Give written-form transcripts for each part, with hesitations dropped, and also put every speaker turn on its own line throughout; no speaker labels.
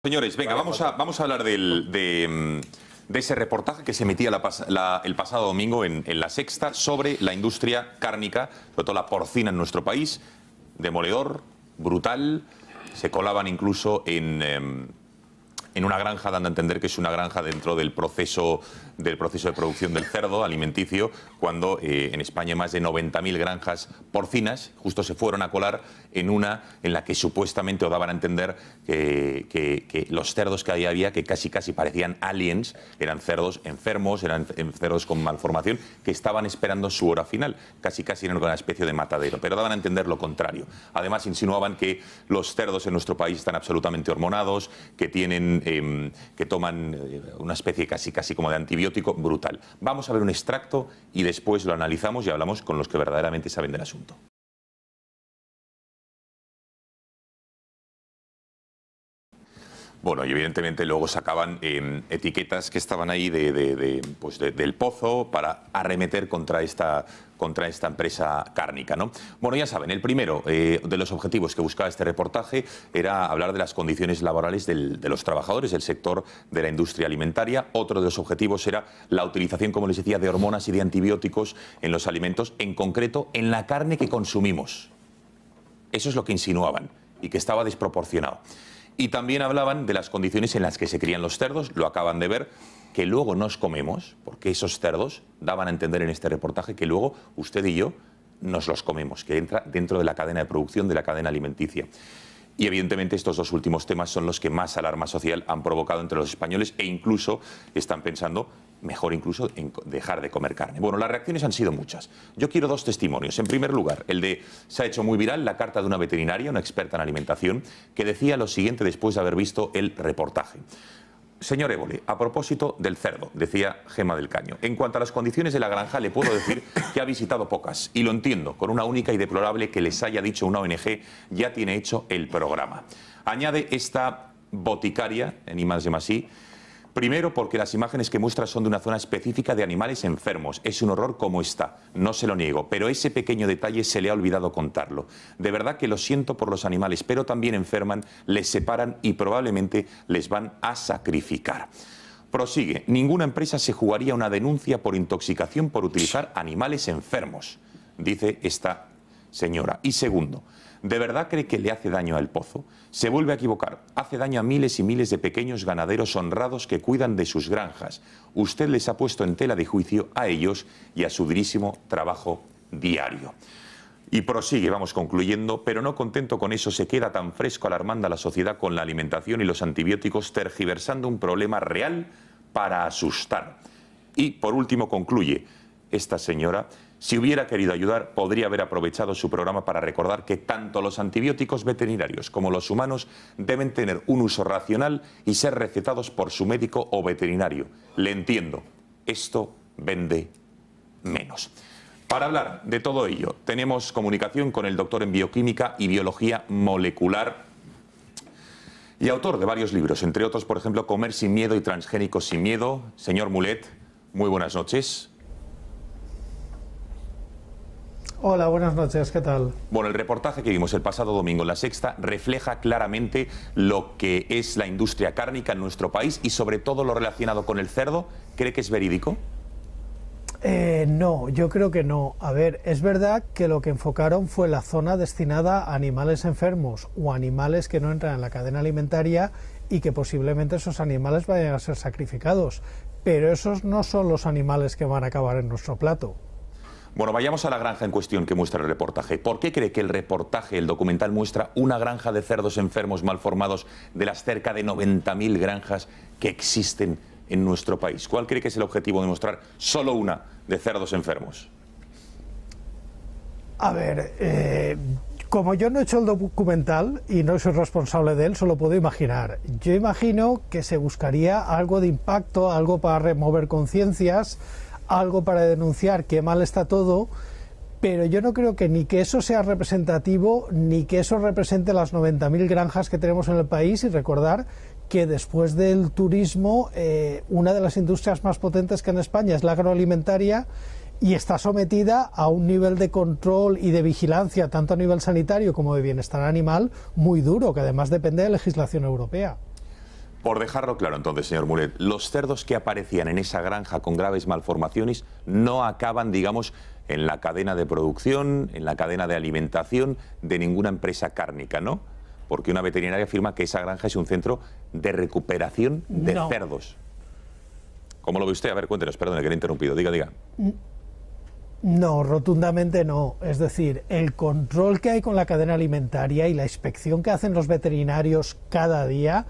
Señores, venga, vamos a hablar de ese reportaje que se emitía el pasado domingo en La Sexta sobre la industria cárnica, sobre todo la porcina en nuestro país. Demoledor, brutal, se colaban incluso en una granja, dando a entender que es una granja dentro del proceso de producción del cerdo alimenticio, cuando en España hay más de 90.000 granjas porcinas. Justo se fueron a colar en una en la que supuestamente o daban a entender que los cerdos que ahí había, que casi parecían aliens, eran cerdos enfermos, eran cerdos con malformación, que estaban esperando su hora final. Casi eran una especie de matadero, pero daban a entender lo contrario. Además insinuaban que los cerdos en nuestro país están absolutamente hormonados, que toman una especie casi como de antibiótico brutal. Vamos a ver un extracto y después lo analizamos y hablamos con los que verdaderamente saben del asunto. Bueno, y evidentemente luego sacaban etiquetas que estaban ahí del pozo para arremeter contra esta empresa cárnica, ¿no? Bueno, ya saben, el primero de los objetivos que buscaba este reportaje era hablar de las condiciones laborales de los trabajadores del sector de la industria alimentaria. Otro de los objetivos era la utilización, como les decía, de hormonas y de antibióticos en los alimentos, en concreto en la carne que consumimos. Eso es lo que insinuaban y que estaba desproporcionado. Y también hablaban de las condiciones en las que se crían los cerdos, lo acaban de ver, que luego nos comemos, porque esos cerdos daban a entender en este reportaje que luego usted y yo nos los comemos, que entra dentro de la cadena de producción, de la cadena alimenticia. Y evidentemente estos dos últimos temas son los que más alarma social han provocado entre los españoles e incluso están pensando, mejor incluso, en dejar de comer carne. Bueno, las reacciones han sido muchas. Yo quiero dos testimonios. En primer lugar, se ha hecho muy viral la carta de una veterinaria, una experta en alimentación, que decía lo siguiente después de haber visto el reportaje. Señor Évole, a propósito del cerdo, decía Gema del Caño, en cuanto a las condiciones de la granja le puedo decir que ha visitado pocas, y lo entiendo, con una única y deplorable que les haya dicho una ONG, ya tiene hecho el programa. Añade esta boticaria, en I+D+I, primero porque las imágenes que muestra son de una zona específica de animales enfermos. Es un horror como está, no se lo niego, pero ese pequeño detalle se le ha olvidado contarlo. De verdad que lo siento por los animales, pero también enferman, les separan y probablemente les van a sacrificar. Prosigue, ninguna empresa se jugaría una denuncia por intoxicación por utilizar animales enfermos, dice esta señora. Y segundo, ¿de verdad cree que le hace daño al pozo? Se vuelve a equivocar. Hace daño a miles y miles de pequeños ganaderos honrados que cuidan de sus granjas. Usted les ha puesto en tela de juicio a ellos y a su durísimo trabajo diario. Y prosigue, vamos concluyendo, pero no contento con eso, se queda tan fresco alarmando a la sociedad con la alimentación y los antibióticos, tergiversando un problema real para asustar. Y por último concluye esta señora: si hubiera querido ayudar, podría haber aprovechado su programa para recordar que tanto los antibióticos veterinarios como los humanos deben tener un uso racional y ser recetados por su médico o veterinario. Le entiendo, esto vende menos. Para hablar de todo ello, tenemos comunicación con el doctor en bioquímica y biología molecular y autor de varios libros, entre otros, por ejemplo, Comer sin miedo y Transgénicos sin miedo. Señor Mulet, muy buenas noches.
Hola, buenas noches, ¿qué tal?
Bueno, el reportaje que vimos el pasado domingo en La Sexta refleja claramente lo que es la industria cárnica en nuestro país y sobre todo lo relacionado con el cerdo. ¿Cree que es verídico?
No, yo creo que no. A ver, es verdad que lo que enfocaron fue la zona destinada a animales enfermos o animales que no entran en la cadena alimentaria y que posiblemente esos animales vayan a ser sacrificados. Pero esos no son los animales que van a acabar en nuestro plato.
Bueno, vayamos a la granja en cuestión que muestra el reportaje. ¿Por qué cree que el reportaje, el documental, muestra una granja de cerdos enfermos malformados de las cerca de 90.000 granjas que existen en nuestro país? ¿Cuál cree que es el objetivo de mostrar solo una de cerdos enfermos?
A ver, como yo no he hecho el documental y no soy responsable de él, solo puedo imaginar. Yo imagino que se buscaría algo de impacto, algo para remover conciencias, algo para denunciar qué mal está todo, pero yo no creo que ni que eso sea representativo ni que eso represente las 90.000 granjas que tenemos en el país. Y recordar que después del turismo, una de las industrias más potentes que en España es la agroalimentaria, y está sometida a un nivel de control y de vigilancia, tanto a nivel sanitario como de bienestar animal, muy duro, que además depende de legislación europea.
Por dejarlo claro entonces, señor Mulet, los cerdos que aparecían en esa granja con graves malformaciones no acaban, digamos, en la cadena de producción, en la cadena de alimentación de ninguna empresa cárnica, ¿no? Porque una veterinaria afirma que esa granja es un centro de recuperación de cerdos. ¿Cómo lo ve usted? A ver, cuéntenos, perdón, que le he interrumpido. Diga, diga.
No, rotundamente no. Es decir, el control que hay con la cadena alimentaria y la inspección que hacen los veterinarios cada día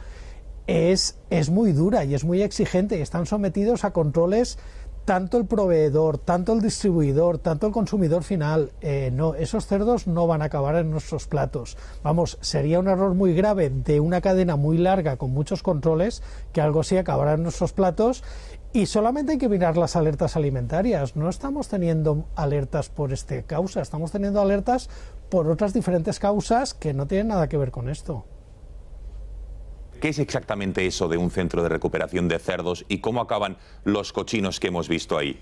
es muy dura y es muy exigente y están sometidos a controles tanto el proveedor, tanto el distribuidor, tanto el consumidor final. No, esos cerdos no van a acabar en nuestros platos. Vamos, sería un error muy grave de una cadena muy larga con muchos controles que algo así acabará en nuestros platos. Y solamente hay que mirar las alertas alimentarias. No estamos teniendo alertas por esta causa, estamos teniendo alertas por otras diferentes causas que no tienen nada que ver con esto.
¿Qué es exactamente eso de un centro de recuperación de cerdos y cómo acaban los cochinos que hemos visto ahí?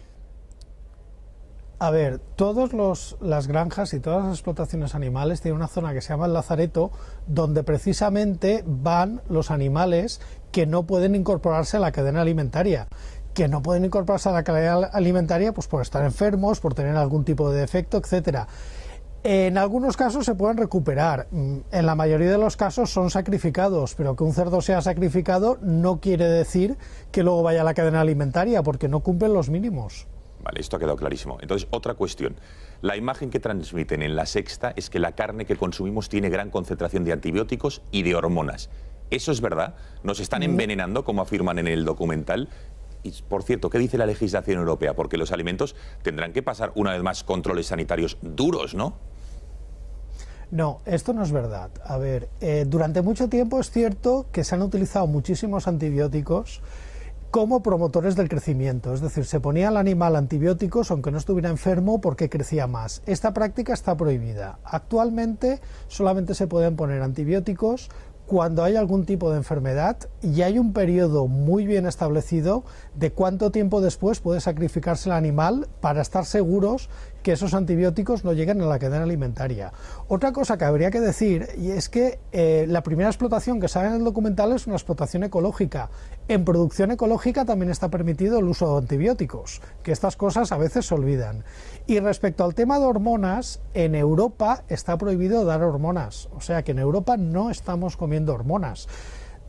A ver, todas las granjas y todas las explotaciones animales tienen una zona que se llama el lazareto, donde precisamente van los animales que no pueden incorporarse a la cadena alimentaria. Que no pueden incorporarse a la cadena alimentaria pues por estar enfermos, por tener algún tipo de defecto, etcétera. En algunos casos se pueden recuperar, en la mayoría de los casos son sacrificados, pero que un cerdo sea sacrificado no quiere decir que luego vaya a la cadena alimentaria, porque no cumplen los mínimos.
Vale, esto ha quedado clarísimo. Entonces, otra cuestión. La imagen que transmiten en La Sexta es que la carne que consumimos tiene gran concentración de antibióticos y de hormonas. ¿Eso es verdad? ¿Nos están envenenando, como afirman en el documental? Y, por cierto, ¿qué dice la legislación europea? Porque los alimentos tendrán que pasar una vez más controles sanitarios duros, ¿no?
No, esto no es verdad. A ver, durante mucho tiempo es cierto que se han utilizado muchísimos antibióticos como promotores del crecimiento, es decir, se ponía al animal antibióticos aunque no estuviera enfermo porque crecía más. Esta práctica está prohibida. Actualmente solamente se pueden poner antibióticos cuando hay algún tipo de enfermedad y hay un periodo muy bien establecido de cuánto tiempo después puede sacrificarse el animal para estar seguros que esos antibióticos no lleguen a la cadena alimentaria. Otra cosa que habría que decir y es que la primera explotación que sale en el documental es una explotación ecológica. En producción ecológica también está permitido el uso de antibióticos, que estas cosas a veces se olvidan. Y respecto al tema de hormonas, en Europa está prohibido dar hormonas, o sea que en Europa no estamos comiendo hormonas.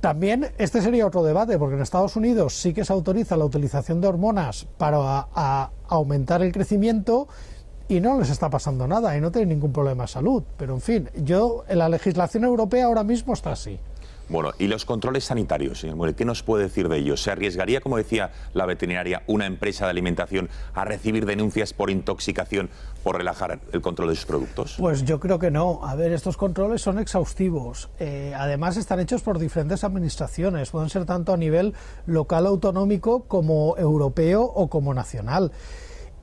También este sería otro debate, porque en Estados Unidos sí que se autoriza la utilización de hormonas para aumentar el crecimiento y no les está pasando nada y no tienen ningún problema de salud. Pero en fin, en la legislación europea ahora mismo está así.
Bueno, y los controles sanitarios, señor Mulet, ¿qué nos puede decir de ellos? ¿Se arriesgaría, como decía la veterinaria, una empresa de alimentación a recibir denuncias por intoxicación por relajar el control de sus productos?
Pues yo creo que no. A ver, estos controles son exhaustivos. Además están hechos por diferentes administraciones. Pueden ser tanto a nivel local autonómico como europeo o como nacional.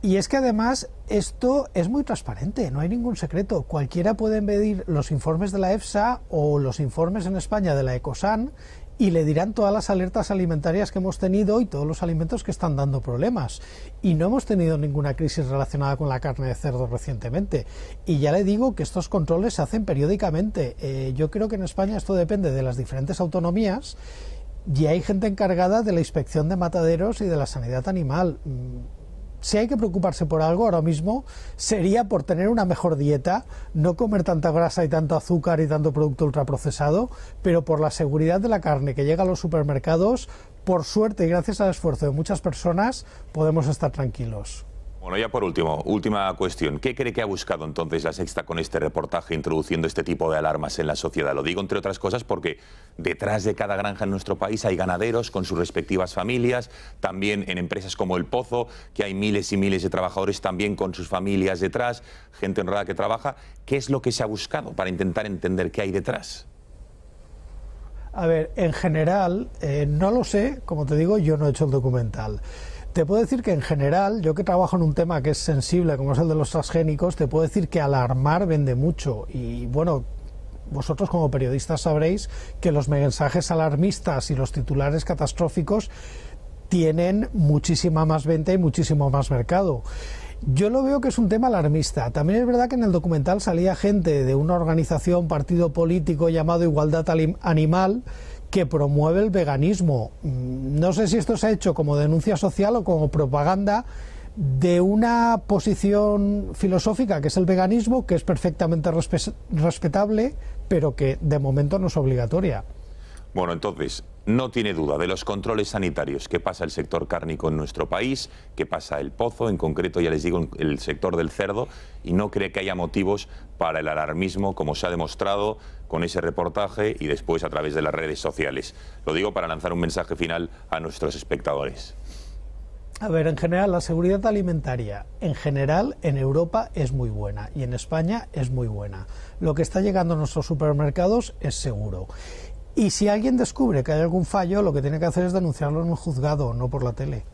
Y es que además esto es muy transparente, no hay ningún secreto. Cualquiera puede medir los informes de la EFSA o los informes en España de la Ecosan y le dirán todas las alertas alimentarias que hemos tenido y todos los alimentos que están dando problemas. Y no hemos tenido ninguna crisis relacionada con la carne de cerdo recientemente. Y ya le digo que estos controles se hacen periódicamente. Yo creo que en España esto depende de las diferentes autonomías y hay gente encargada de la inspección de mataderos y de la sanidad animal. Si hay que preocuparse por algo ahora mismo sería por tener una mejor dieta, no comer tanta grasa y tanto azúcar y tanto producto ultraprocesado, pero por la seguridad de la carne que llega a los supermercados, por suerte y gracias al esfuerzo de muchas personas, podemos estar tranquilos.
Bueno, ya por último, última cuestión. ¿Qué cree que ha buscado entonces La Sexta con este reportaje introduciendo este tipo de alarmas en la sociedad? Lo digo entre otras cosas porque detrás de cada granja en nuestro país hay ganaderos con sus respectivas familias, también en empresas como El Pozo, que hay miles y miles de trabajadores también con sus familias detrás, gente honrada que trabaja. ¿Qué es lo que se ha buscado para intentar entender qué hay detrás?
A ver, en general, no lo sé, como te digo, yo no he hecho el documental. Te puedo decir que en general, yo que trabajo en un tema que es sensible, como es el de los transgénicos, te puedo decir que alarmar vende mucho. Y bueno, vosotros como periodistas sabréis que los mensajes alarmistas y los titulares catastróficos tienen muchísima más venta y muchísimo más mercado. Yo lo veo que es un tema alarmista. También es verdad que en el documental salía gente de una organización, partido político llamado Igualdad Animal, que promueve el veganismo. No sé si esto se ha hecho como denuncia social o como propaganda de una posición filosófica que es el veganismo, que es perfectamente respetable, pero que de momento no es obligatoria.
Bueno, entonces, no tiene duda de los controles sanitarios que pasa el sector cárnico en nuestro país, que pasa el pozo, en concreto, ya les digo, el sector del cerdo, y no cree que haya motivos para el alarmismo, como se ha demostrado con ese reportaje y después a través de las redes sociales. Lo digo para lanzar un mensaje final a nuestros espectadores.
A ver, en general, la seguridad alimentaria, en general, en Europa es muy buena y en España es muy buena. Lo que está llegando a nuestros supermercados es seguro. Y si alguien descubre que hay algún fallo, lo que tiene que hacer es denunciarlo en un juzgado, no por la tele.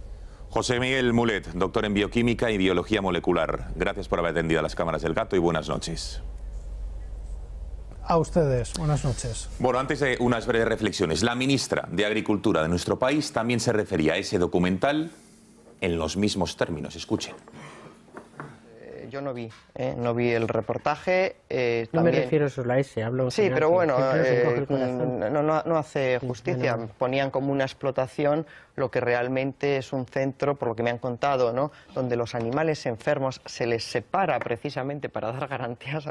José Miguel Mulet, doctor en bioquímica y biología molecular. Gracias por haber atendido a las cámaras del Gato y buenas noches.
A ustedes, buenas noches.
Bueno, antes de unas breves reflexiones, la ministra de Agricultura de nuestro país también se refería a ese documental en los mismos términos. Escuchen.
Yo no vi el reportaje.
No
también...
me refiero solo a ese, hablo...
Sí, pero bueno, no hace justicia.
No.
Ponían como una explotación lo que realmente es un centro, por lo que me han contado, ¿no?, donde los animales enfermos se les separa precisamente para dar garantías.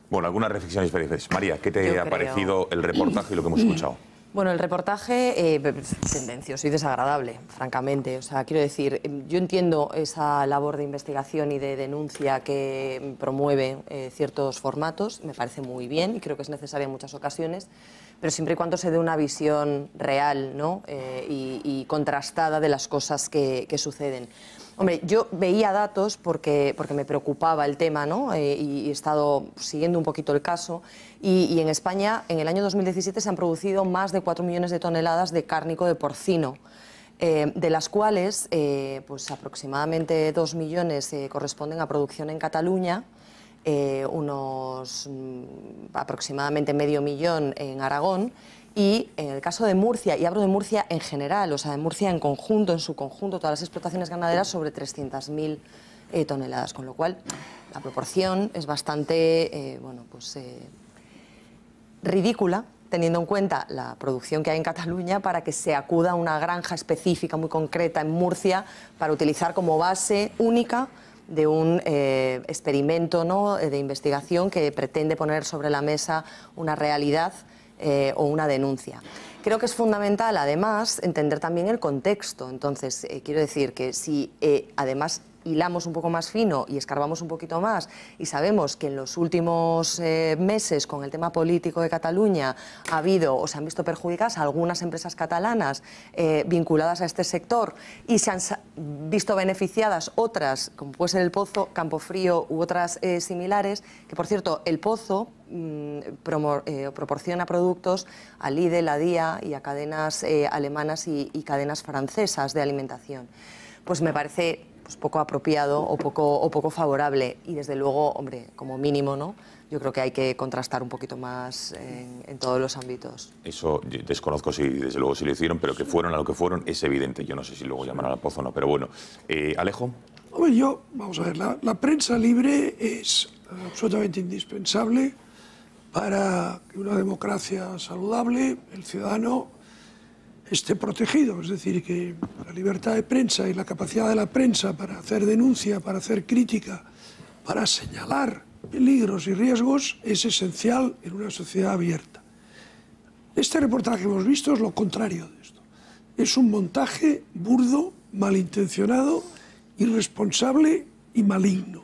Bueno, algunas reflexiones breves. María, ¿qué te ha parecido el reportaje y lo que hemos escuchado?
Bueno, el reportaje tendencioso y desagradable, francamente. O sea, quiero decir, yo entiendo esa labor de investigación y de denuncia que promueve ciertos formatos, me parece muy bien y creo que es necesaria en muchas ocasiones, pero siempre y cuando se dé una visión real, ¿no?, y contrastada de las cosas que suceden. Hombre, yo veía datos porque me preocupaba el tema, ¿no?, y he estado siguiendo un poquito el caso. Y en España, en el año 2017, se han producido más de 4 millones de toneladas de cárnico de porcino, de las cuales pues aproximadamente 2 millones corresponden a producción en Cataluña, aproximadamente medio millón en Aragón, y en el caso de Murcia, y hablo de Murcia en general, o sea, de Murcia en conjunto, en su conjunto, todas las explotaciones ganaderas, sobre 300.000 toneladas, con lo cual la proporción es bastante, ridícula, teniendo en cuenta la producción que hay en Cataluña, para que se acuda a una granja específica muy concreta en Murcia para utilizar como base única de un experimento, ¿no?, de investigación que pretende poner sobre la mesa una realidad o una denuncia. Creo que es fundamental, además, entender también el contexto. Entonces, quiero decir que si además hilamos un poco más fino y escarbamos un poquito más y sabemos que en los últimos meses, con el tema político de Cataluña, ha habido o se han visto perjudicadas algunas empresas catalanas vinculadas a este sector y se han visto beneficiadas otras, como puede ser el Pozo, Campofrío u otras similares, que por cierto, el Pozo proporciona productos a Lidl, a Dia y a cadenas alemanas y cadenas francesas de alimentación. Pues me parece poco apropiado o poco favorable y desde luego, hombre, como mínimo, ¿no?, yo creo que hay que contrastar un poquito más en todos los ámbitos.
Eso desconozco si desde luego si lo hicieron, pero que fueron a lo que fueron es evidente. Yo no sé si luego llamarán al Pozo o no, pero bueno. Alejo.
Hombre, vamos a ver, la prensa libre es absolutamente indispensable para que una democracia saludable, el ciudadano, esté protegido. Es decir, que la libertad de prensa y la capacidad de la prensa para hacer denuncia, para hacer crítica, para señalar peligros y riesgos es esencial en una sociedad abierta. Este reportaje que hemos visto es lo contrario de esto. Es un montaje burdo, malintencionado, irresponsable y maligno.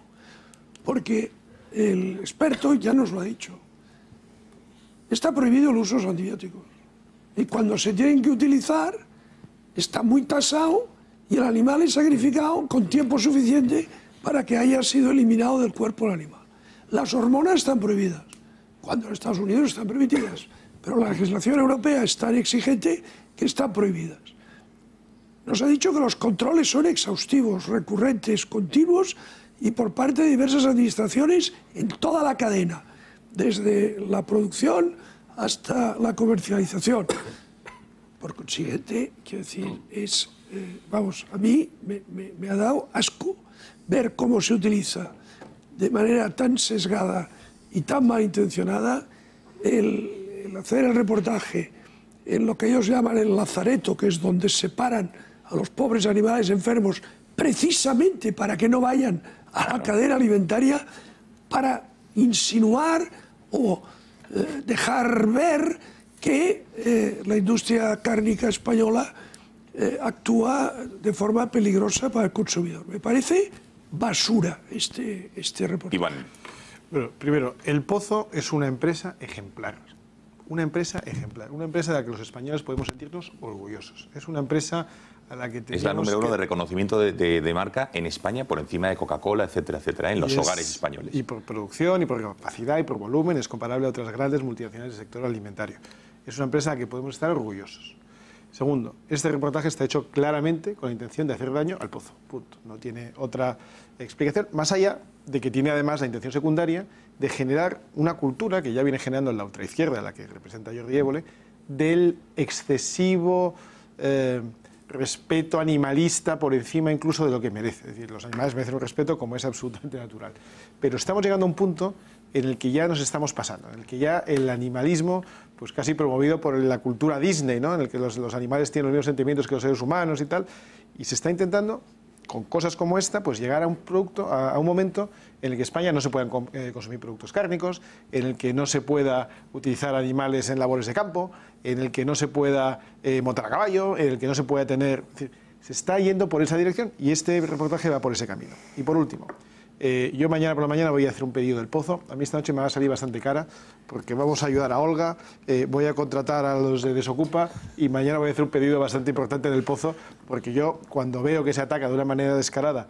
Porque el experto ya nos lo ha dicho. Está prohibido el uso de los antibióticos. Y cuando se tienen que utilizar, está muy tasado y el animal es sacrificado con tiempo suficiente para que haya sido eliminado del cuerpo el animal. Las hormonas están prohibidas, cuando en Estados Unidos están permitidas, pero la legislación europea es tan exigente que están prohibidas. Nos ha dicho que los controles son exhaustivos, recurrentes, continuos y por parte de diversas administraciones en toda la cadena, desde la producción hasta la comercialización. Por consiguiente, quiero decir, a mí me ha dado asco ver cómo se utiliza de manera tan sesgada y tan malintencionada el hacer el reportaje en lo que ellos llaman el lazareto, que es donde separan a los pobres animales enfermos, precisamente para que no vayan a la cadena alimentaria, para insinuar o dejar ver que la industria cárnica española actúa de forma peligrosa para el consumidor. Me parece basura este reportaje.
Iván.
Bueno, primero, El Pozo es una empresa ejemplar. Una empresa ejemplar. Una empresa de la que los españoles podemos sentirnos orgullosos. Es una empresa a la que tenemos
es la número uno de reconocimiento de marca en España, por encima de Coca-Cola, etcétera, etcétera, en los hogares españoles.
Y por producción, y por capacidad, y por volumen, es comparable a otras grandes multinacionales del sector alimentario. Es una empresa a la que podemos estar orgullosos. Segundo, este reportaje está hecho claramente con la intención de hacer daño al pozo. Punto. No tiene otra explicación, más allá de que tiene además la intención secundaria de generar una cultura que ya viene generando en la ultraizquierda, la que representa Jordi Évole, del excesivo respeto animalista por encima incluso de lo que merece. Es decir, los animales merecen un respeto como es absolutamente natural. Pero estamos llegando a un punto en el que ya nos estamos pasando, en el que ya el animalismo, pues casi promovido por la cultura Disney, ¿no? En el que los animales tienen los mismos sentimientos que los seres humanos y tal, y se está intentando, con cosas como esta, pues llegar a un producto, a un momento en el que España no se puedan consumir productos cárnicos, en el que no se pueda utilizar animales en labores de campo, en el que no se pueda montar a caballo, en el que no se pueda tener... Es decir, se está yendo por esa dirección y este reportaje va por ese camino. Y por último, yo mañana por la mañana voy a hacer un pedido del Pozo. A mí esta noche me va a salir bastante cara porque vamos a ayudar a Olga, voy a contratar a los de Desocupa y mañana voy a hacer un pedido bastante importante del Pozo porque yo cuando veo que se ataca de una manera descarada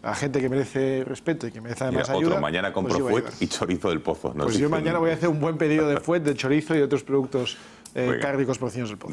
a gente que merece respeto y que merece además ayuda...
Mañana compro fuet y chorizo del Pozo.
Pues yo mañana voy a hacer un buen pedido de fuet, de chorizo y de otros productos cárnicos porcinos del Pozo.